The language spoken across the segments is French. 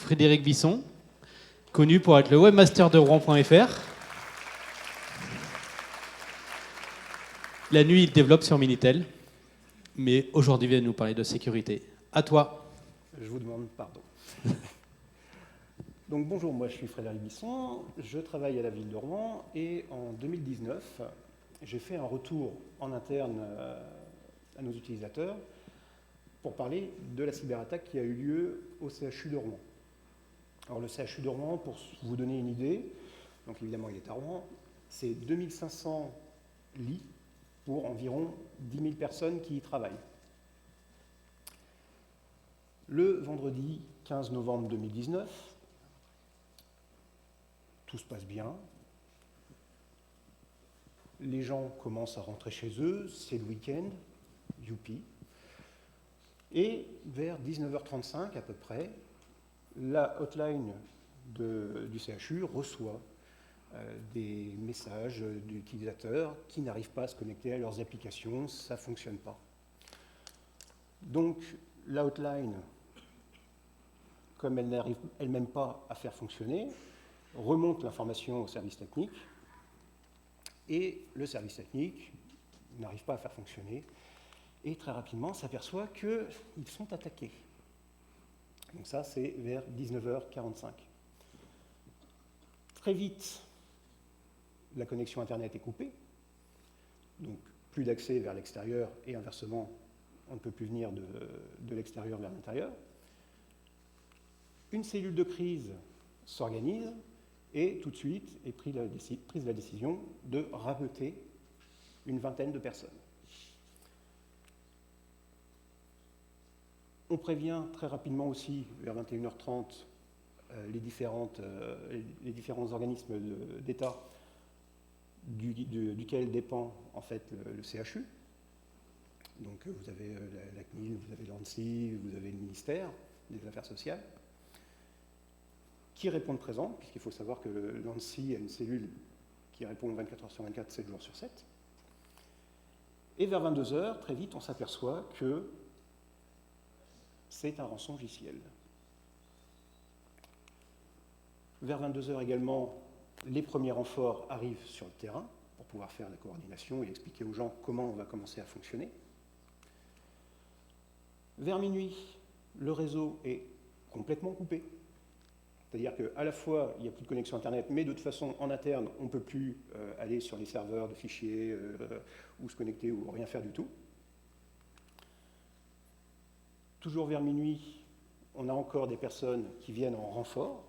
Frédéric Bisson, connu pour être le webmaster de Rouen.fr. La nuit, il développe sur Minitel, mais aujourd'hui, il vient nous parler de sécurité. À toi. Je vous demande pardon. Donc bonjour, moi je suis Frédéric Bisson, je travaille à la ville de Rouen et en 2019, j'ai fait un retour en interne à nos utilisateurs pour parler de la cyberattaque qui a eu lieu au CHU de Rouen. Alors le CHU de Rouen, pour vous donner une idée, donc évidemment il est à Rouen, c'est 2500 lits pour environ 10 000 personnes qui y travaillent. Le vendredi 15 novembre 2019, tout se passe bien. Les gens commencent à rentrer chez eux, c'est le week-end, youpi. Et vers 19h35 à peu près, la hotline du CHU reçoit des messages d'utilisateurs qui n'arrivent pas à se connecter à leurs applications, ça ne fonctionne pas. Donc la hotline, comme elle n'arrive elle-même pas à faire fonctionner, remonte l'information au service technique et le service technique n'arrive pas à faire fonctionner et très rapidement s'aperçoit qu'ils sont attaqués. Donc ça, c'est vers 19h45. Très vite, la connexion Internet est coupée, donc plus d'accès vers l'extérieur et inversement, on ne peut plus venir de l'extérieur vers l'intérieur. Une cellule de crise s'organise et tout de suite est prise la décision de rameuter une vingtaine de personnes. On prévient très rapidement aussi, vers 21h30, les différents organismes d'État duquel dépend en fait le CHU. Donc vous avez la CNIL, vous avez l'ANSSI, vous avez le ministère des Affaires sociales, qui répondent présents, puisqu'il faut savoir que l'ANSSI a une cellule qui répond 24 heures sur 24, 7 jours sur 7. Et vers 22h, très vite, on s'aperçoit que c'est un rançongiciel. Vers 22h également, les premiers renforts arrivent sur le terrain pour pouvoir faire la coordination et expliquer aux gens comment on va commencer à fonctionner. Vers minuit, le réseau est complètement coupé. C'est-à-dire qu'à la fois, il n'y a plus de connexion Internet, mais de toute façon, en interne, on ne peut plus aller sur les serveurs de fichiers ou se connecter ou rien faire du tout. Toujours vers minuit, on a encore des personnes qui viennent en renfort.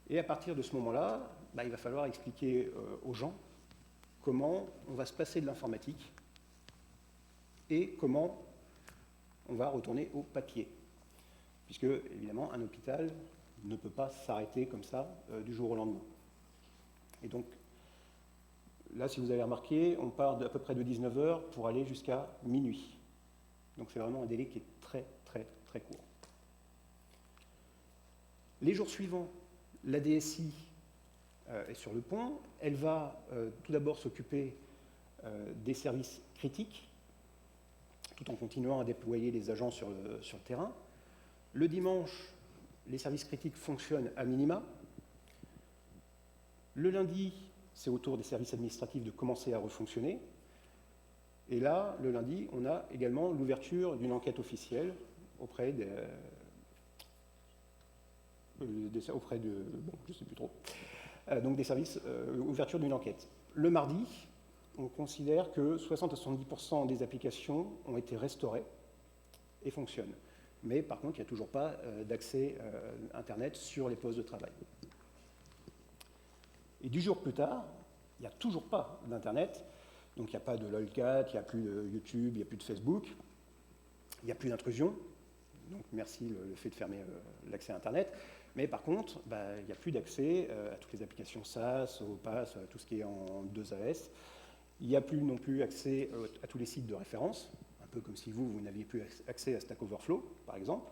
Et à partir de ce moment-là, il va falloir expliquer aux gens comment on va se passer de l'informatique et comment on va retourner au papier. Puisque, évidemment, un hôpital ne peut pas s'arrêter comme ça du jour au lendemain. Et donc, là, si vous avez remarqué, on part à peu près de 19h pour aller jusqu'à minuit. Donc c'est vraiment un délai qui est très, très, très court. Les jours suivants, la DSI est sur le pont. Elle va tout d'abord s'occuper des services critiques, tout en continuant à déployer les agents sur le terrain. Le dimanche, les services critiques fonctionnent à minima. Le lundi, c'est au tour des services administratifs de commencer à refonctionner. Et là, le lundi, on a également l'ouverture d'une enquête officielle auprès de je ne sais plus trop, donc des services, ouverture d'une enquête. Le mardi, on considère que 60 à 70% des applications ont été restaurées et fonctionnent. Mais par contre, il n'y a toujours pas d'accès Internet sur les postes de travail. Et 10 jours plus tard, il n'y a toujours pas d'Internet. Donc il n'y a pas de LOLCAT, il n'y a plus de YouTube, il n'y a plus de Facebook, il n'y a plus d'intrusion. Donc merci le fait de fermer l'accès à Internet. Mais par contre, il n'y a plus d'accès à toutes les applications SaaS, au PaaS, à tout ce qui est en 2AS. Il n'y a plus non plus accès à tous les sites de référence, un peu comme si vous n'aviez plus accès à Stack Overflow, par exemple.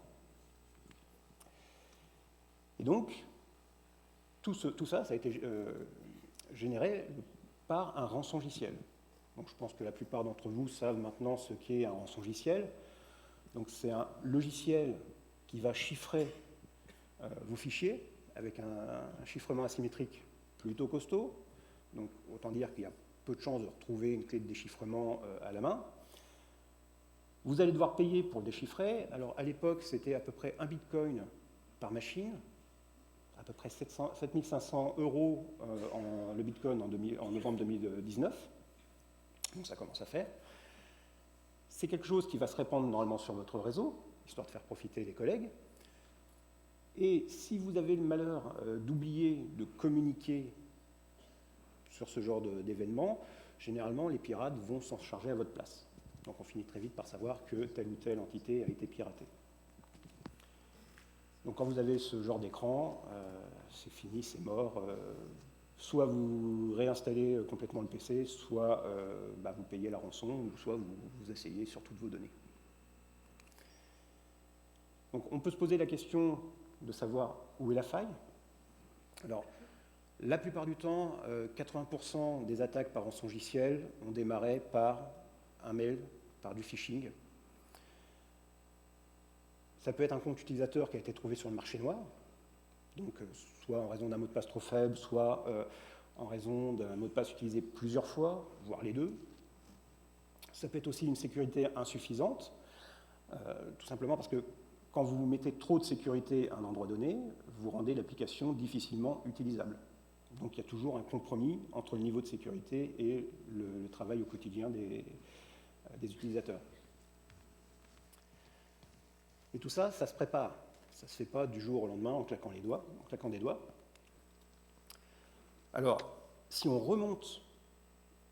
Et donc, tout ça, ça a été généré par un rançongiciel. Donc je pense que la plupart d'entre vous savent maintenant ce qu'est un rançongiciel. Donc c'est un logiciel qui va chiffrer vos fichiers avec un chiffrement asymétrique plutôt costaud. Donc autant dire qu'il y a peu de chances de retrouver une clé de déchiffrement à la main. Vous allez devoir payer pour le déchiffrer. Alors à l'époque, c'était à peu près 1 bitcoin par machine, à peu près 7500 € le bitcoin en novembre 2019. Donc ça commence à faire. C'est quelque chose qui va se répandre normalement sur votre réseau, histoire de faire profiter les collègues. Et si vous avez le malheur d'oublier de communiquer sur ce genre d'événement, généralement les pirates vont s'en charger à votre place. Donc on finit très vite par savoir que telle ou telle entité a été piratée. Donc quand vous avez ce genre d'écran, c'est fini, c'est mort. Soit vous réinstallez complètement le PC, soit vous payez la rançon, ou soit vous essayez sur toutes vos données. Donc on peut se poser la question de savoir où est la faille. Alors, la plupart du temps, 80% des attaques par rançongiciel ont démarré par un mail, par du phishing. Ça peut être un compte utilisateur qui a été trouvé sur le marché noir, donc soit en raison d'un mot de passe trop faible, soit en raison d'un mot de passe utilisé plusieurs fois, voire les deux. Ça peut être aussi une sécurité insuffisante, tout simplement parce que quand vous mettez trop de sécurité à un endroit donné, vous rendez l'application difficilement utilisable. Donc il y a toujours un compromis entre le niveau de sécurité et le travail au quotidien des utilisateurs. Et tout ça, ça se prépare. Ça ne se fait pas du jour au lendemain en claquant des doigts. Alors, si on remonte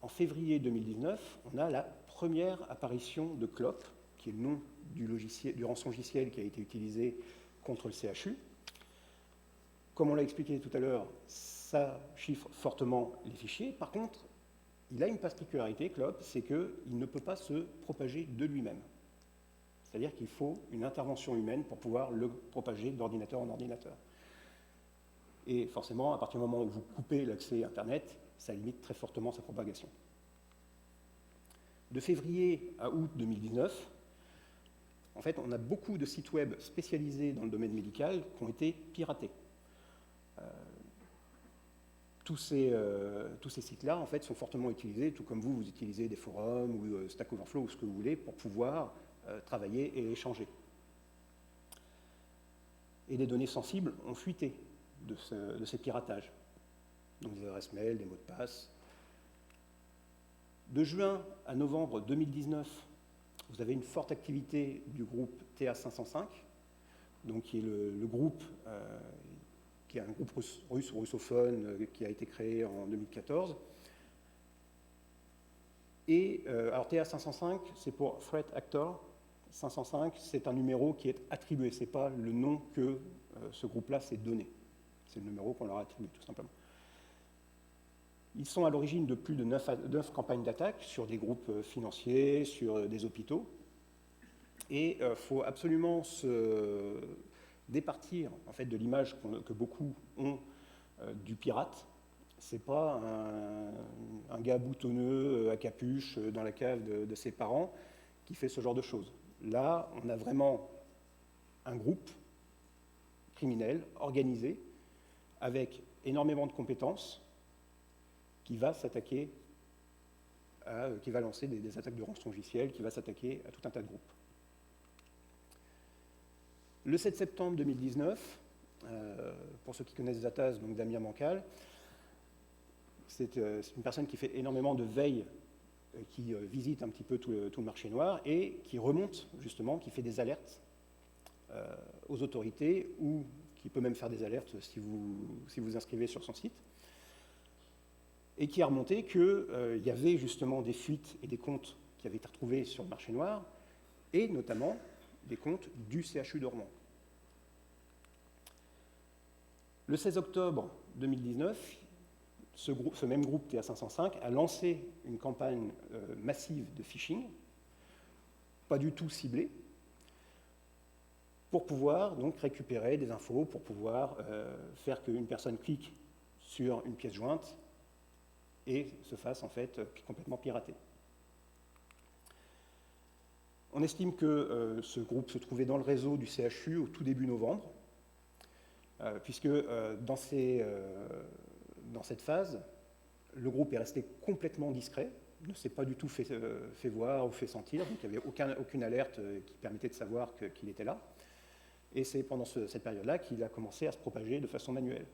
en février 2019, on a la première apparition de Clop, qui est le nom du rançongiciel qui a été utilisé contre le CHU. Comme on l'a expliqué tout à l'heure, ça chiffre fortement les fichiers. Par contre, il a une particularité, Clop, c'est qu'il ne peut pas se propager de lui-même. C'est-à-dire qu'il faut une intervention humaine pour pouvoir le propager d'ordinateur en ordinateur. Et forcément, à partir du moment où vous coupez l'accès Internet, ça limite très fortement sa propagation. De février à août 2019, en fait, on a beaucoup de sites web spécialisés dans le domaine médical qui ont été piratés. Tous ces sites-là, en fait, sont fortement utilisés, tout comme vous utilisez des forums ou Stack Overflow ou ce que vous voulez pour pouvoir travailler et échanger. Et des données sensibles ont fuité de ces piratages. Donc des adresses mail, des mots de passe. De juin à novembre 2019, vous avez une forte activité du groupe TA505, donc qui est le groupe qui est un groupe russe russophone qui a été créé en 2014. Et alors TA505, c'est pour Threat Actor. 505, c'est un numéro qui est attribué, ce n'est pas le nom que ce groupe-là s'est donné. C'est le numéro qu'on leur a attribué, tout simplement. Ils sont à l'origine de plus de 9 campagnes d'attaque sur des groupes financiers, sur des hôpitaux. Et il faut absolument se départir en fait, de l'image que beaucoup ont du pirate. Ce n'est pas un gars boutonneux à capuche dans la cave de ses parents qui fait ce genre de choses. Là, on a vraiment un groupe criminel organisé avec énormément de compétences qui va s'attaquer, qui va lancer des attaques de rançongiciel, qui va s'attaquer à tout un tas de groupes. Le 7 septembre 2019, pour ceux qui connaissent Zataz, donc Damien Mancal, c'est une personne qui fait énormément de veille, qui visite un petit peu tout le marché noir et qui remonte justement, qui fait des alertes aux autorités ou qui peut même faire des alertes si vous inscrivez sur son site, et qui a remonté qu'il y avait justement des fuites et des comptes qui avaient été retrouvés sur le marché noir, et notamment des comptes du CHU de Rouen. Le 16 octobre 2019, ce même groupe TA505 a lancé une campagne massive de phishing, pas du tout ciblée, pour pouvoir donc récupérer des infos, pour pouvoir faire qu'une personne clique sur une pièce jointe et se fasse en fait complètement pirater. On estime que ce groupe se trouvait dans le réseau du CHU au tout début novembre, puisque dans cette phase, le groupe est resté complètement discret, ne s'est pas du tout fait voir ou fait sentir, donc il n'y avait aucune alerte qui permettait de savoir qu'il était là. Et c'est pendant cette période-là qu'il a commencé à se propager de façon manuelle,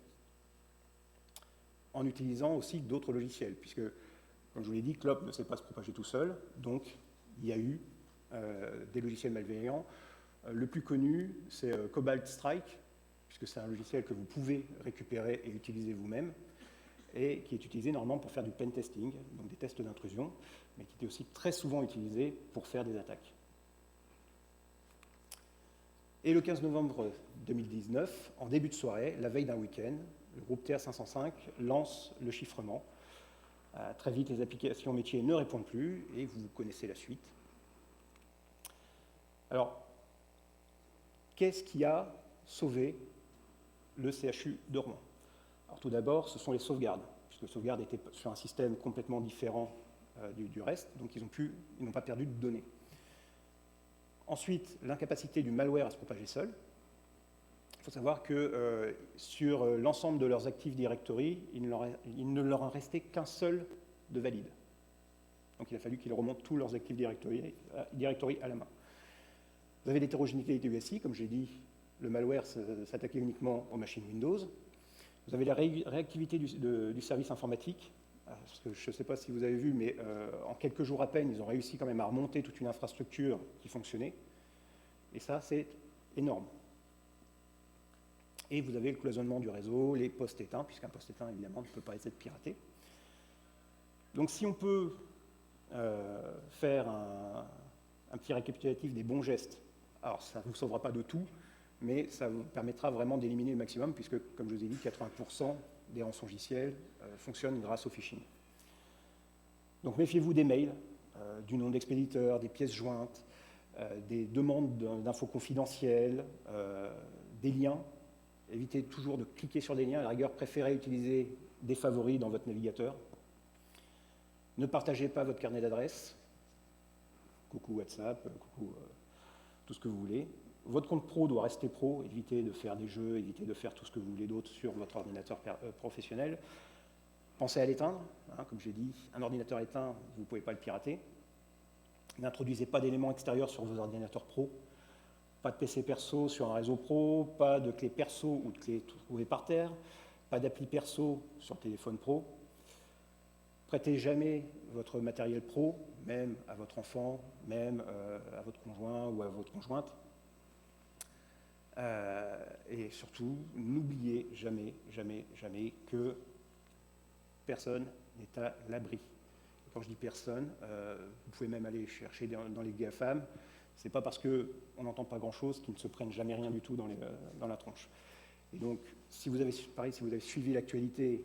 en utilisant aussi d'autres logiciels, puisque, comme je vous l'ai dit, Clop ne sait pas se propager tout seul, donc il y a eu des logiciels malveillants. Le plus connu, c'est Cobalt Strike, puisque c'est un logiciel que vous pouvez récupérer et utiliser vous-même, et qui est utilisé normalement pour faire du pen testing, donc des tests d'intrusion, mais qui est aussi très souvent utilisé pour faire des attaques. Et le 15 novembre 2019, en début de soirée, la veille d'un week-end, le groupe TR505 lance le chiffrement. Très vite, les applications métiers ne répondent plus, et vous connaissez la suite. Alors, qu'est-ce qui a sauvé le CHU de Rouen? Alors, tout d'abord, ce sont les sauvegardes, puisque les sauvegardes étaient sur un système complètement différent du reste, donc ils n'ont pas perdu de données. Ensuite, l'incapacité du malware à se propager seul. Il faut savoir que sur l'ensemble de leurs Active Directory, il ne leur en restait qu'un seul de valide. Donc il a fallu qu'ils remontent tous leurs Active Directory à la main. Vous avez l'hétérogénéité USI, comme j'ai dit, le malware s'attaquait uniquement aux machines Windows. Vous avez la réactivité du service informatique, parce que je ne sais pas si vous avez vu, mais en quelques jours à peine, ils ont réussi quand même à remonter toute une infrastructure qui fonctionnait. Et ça, c'est énorme. Et vous avez le cloisonnement du réseau, les postes éteints, puisqu'un poste éteint, évidemment, ne peut pas être piraté. Donc si on peut faire un petit récapitulatif des bons gestes, alors ça ne vous sauvera pas de tout, mais ça vous permettra vraiment d'éliminer le maximum, puisque, comme je vous ai dit, 80% des rançongiciels fonctionnent grâce au phishing. Donc méfiez-vous des mails, du nom d'expéditeur, des pièces jointes, des demandes d'infos confidentielles, des liens. Évitez toujours de cliquer sur des liens. À la rigueur, préférez utiliser des favoris dans votre navigateur. Ne partagez pas votre carnet d'adresses. Coucou WhatsApp, coucou tout ce que vous voulez. Votre compte pro doit rester pro. Évitez de faire des jeux, évitez de faire tout ce que vous voulez d'autre sur votre ordinateur professionnel. Pensez à l'éteindre. Comme j'ai dit, un ordinateur éteint, vous ne pouvez pas le pirater. N'introduisez pas d'éléments extérieurs sur vos ordinateurs pro. Pas de PC perso sur un réseau pro, pas de clé perso ou de clé trouvée par terre, pas d'appli perso sur téléphone pro. Prêtez jamais votre matériel pro, même à votre enfant, même à votre conjoint ou à votre conjointe. Et surtout, n'oubliez jamais, jamais, jamais que personne n'est à l'abri. Quand je dis personne, vous pouvez même aller chercher dans les GAFAM. Ce n'est pas parce qu'on n'entend pas grand-chose qu'ils ne se prennent jamais rien du tout dans la tronche. Et donc, si vous avez suivi l'actualité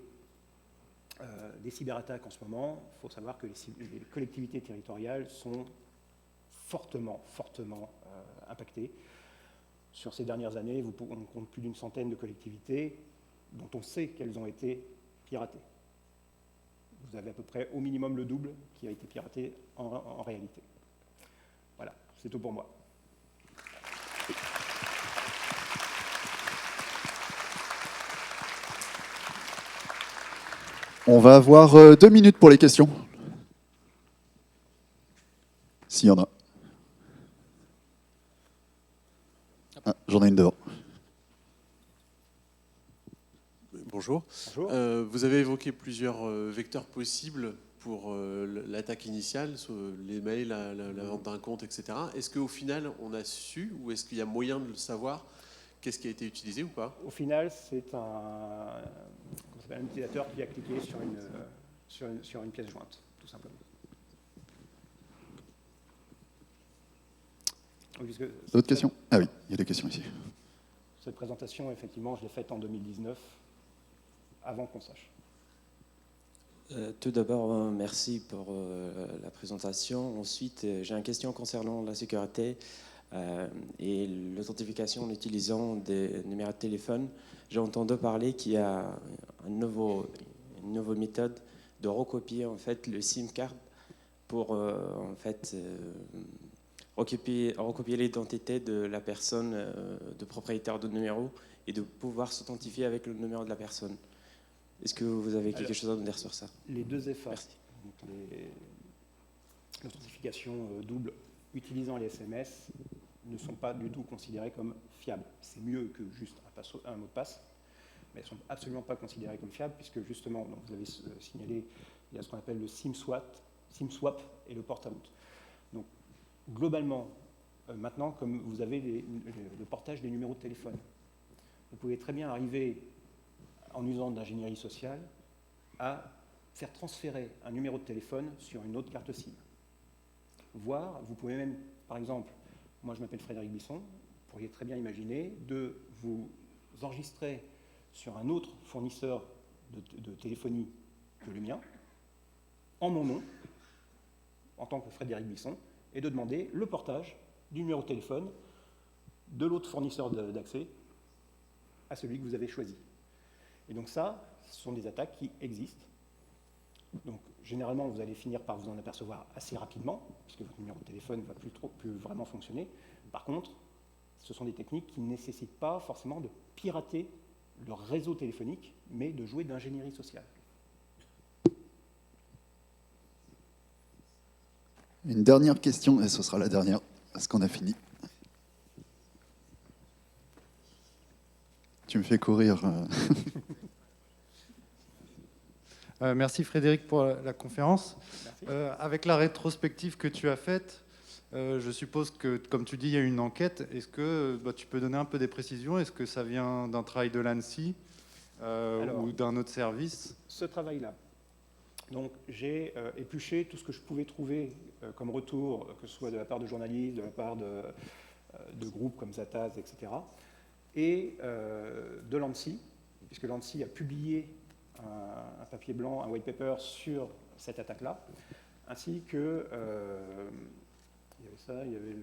des cyberattaques en ce moment, il faut savoir que les collectivités territoriales sont fortement impactées. Sur ces dernières années, on compte plus d'une centaine de collectivités dont on sait qu'elles ont été piratées. Vous avez à peu près au minimum le double qui a été piraté en réalité. Voilà, c'est tout pour moi. On va avoir 2 minutes pour les questions. S'il y en a. Ah, j'en ai une devant. Bonjour. Bonjour. Vous avez évoqué plusieurs vecteurs possibles pour l'attaque initiale, les mails, la vente d'un compte, etc. Est-ce qu'au final, on a su, ou est-ce qu'il y a moyen de le savoir, qu'est-ce qui a été utilisé ou pas? Au final, c'est un utilisateur qui a cliqué sur une pièce jointe, tout simplement. D'autres questions? Ah oui, il y a des questions ici. Cette présentation, effectivement, je l'ai faite en 2019, avant qu'on sache. Tout d'abord, merci pour la présentation. Ensuite, j'ai une question concernant la sécurité et l'authentification en utilisant des numéros de téléphone. J'ai entendu parler qu'il y a une nouvelle méthode de recopier en fait le SIM card pour en fait recopier l'identité de la personne, de propriétaire de numéro, et de pouvoir s'authentifier avec le numéro de la personne. Est-ce que vous avez quelque chose à nous dire sur ça? Les deux FA, Merci. l'authentification double utilisant les SMS, ne sont pas du tout considérées comme fiables. C'est mieux que juste un mot de passe, mais elles ne sont absolument pas considérées comme fiables, puisque justement, donc vous avez signalé, il y a ce qu'on appelle le SIM swap et le port-out. Donc, globalement, maintenant, comme vous avez le portage des numéros de téléphone, vous pouvez très bien arriver, en usant d'ingénierie sociale, à faire transférer un numéro de téléphone sur une autre carte SIM. Voire, vous pouvez même, par exemple, moi je m'appelle Frédéric Bisson, vous pourriez très bien imaginer de vous enregistrer sur un autre fournisseur de téléphonie que le mien, en mon nom, en tant que Frédéric Bisson, et de demander le portage du numéro de téléphone de l'autre fournisseur d'accès à celui que vous avez choisi. Et donc ça, ce sont des attaques qui existent. Donc généralement, vous allez finir par vous en apercevoir assez rapidement, puisque votre numéro de téléphone ne va plus vraiment fonctionner. Par contre, ce sont des techniques qui ne nécessitent pas forcément de pirater le réseau téléphonique, mais de jouer d'ingénierie sociale. Une dernière question, et ce sera la dernière, parce qu'on a fini. Tu me fais courir. Merci Frédéric pour la conférence. Avec la rétrospective que tu as faite, je suppose que, comme tu dis, il y a une enquête. Est-ce que tu peux donner un peu des précisions? Est-ce que ça vient d'un travail de l'ANSSI ou d'un autre service? Ce travail-là, donc j'ai épluché tout ce que je pouvais trouver comme retour, que ce soit de la part de journalistes, de la part de groupes comme Zataz, etc., et de l'ANSSI, puisque l'ANSSI a publié un papier blanc, un white paper sur cette attaque-là, ainsi que il y avait ça, il y avait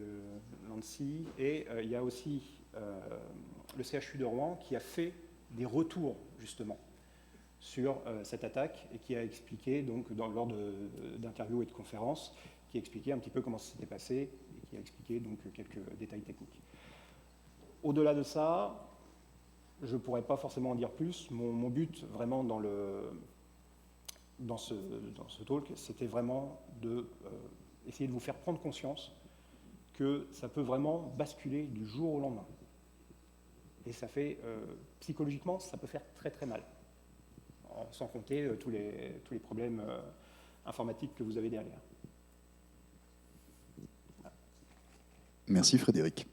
l'ANSSI, et il y a aussi le CHU de Rouen qui a fait des retours justement sur cette attaque et qui a expliqué, donc, lors d'interviews et de conférences, qui a expliqué un petit peu comment ça s'était passé et qui a expliqué donc quelques détails techniques. Au-delà de ça, je ne pourrais pas forcément en dire plus. Mon but, vraiment, dans ce talk, c'était vraiment d'essayer de vous faire prendre conscience que ça peut vraiment basculer du jour au lendemain. Et ça fait, psychologiquement, ça peut faire très très mal. Sans compter tous les problèmes informatiques que vous avez derrière. Merci Frédéric.